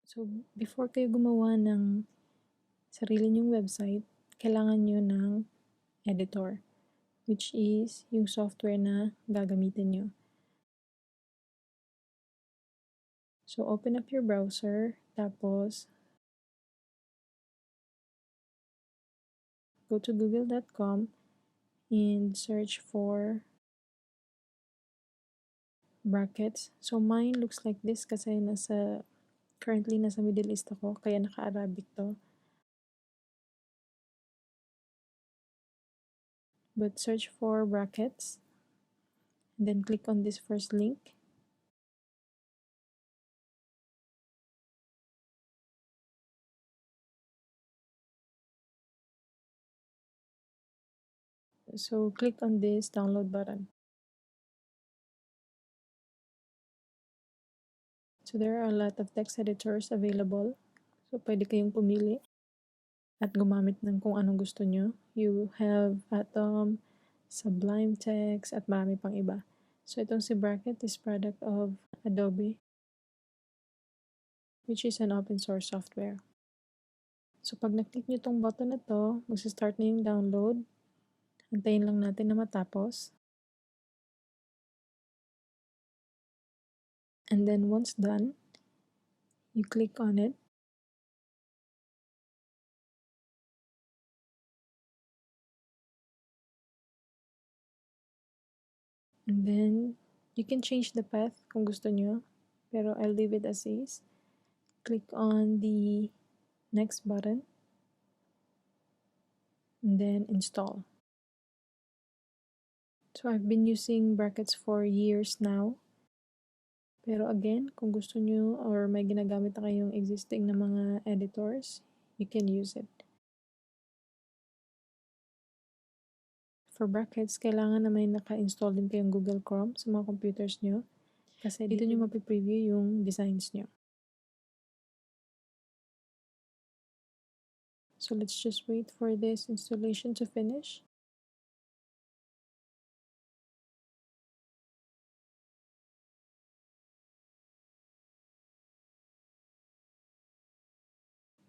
So, before kayo gumawa ng sarili nyong website, kailangan nyo ng editor, which is yung software na gagamitin nyo. So, open up your browser, tapos go to google.com and search for brackets. So, mine looks like this kasi currently nasa Middle East ako, kaya naka-Arabic to. But search for brackets, and then click on this first link. So, click on this download button. So, there are a lot of text editors available. So, pwede kayong pumili at gumamit ng kung anong gusto nyo. You have Atom, Sublime Text, at marami pang iba. So, itong si Bracket is product of Adobe, which is an open source software. So, pag na-click nyo tong button na to, magsa-start na yung download. Antayin lang natin na matapos. And then, once done, you click on it. And then, you can change the path kung gusto nyo. Pero I'll leave it as is. Click on the next button. And then install. So I've been using brackets for years now. Pero again, kung gusto nyo or may ginagamit na kayong existing na mga editors, you can use it. For brackets, kailangan na may naka-install din kayong Google Chrome sa mga computers nyo. Kasi dito nyo mapipreview yung designs nyo. So let's just wait for this installation to finish.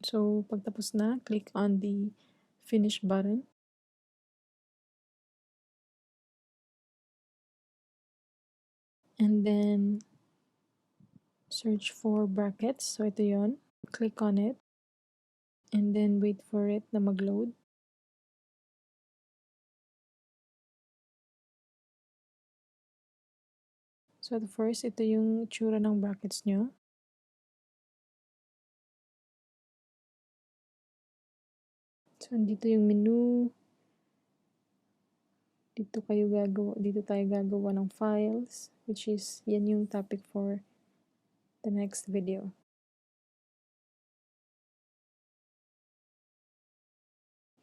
So, pagtapos na, click on the finish button. And then, search for brackets. So, ito yon. Click on it. And then, wait for it na mag-load. So, at first, ito yung tsura ng brackets nyo. So, dito yung menu. Dito tayo gagawa ng files, which is, yan yung topic for the next video.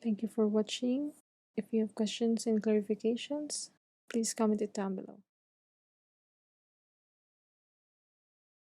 Thank you for watching. If you have questions and clarifications, please comment it down below.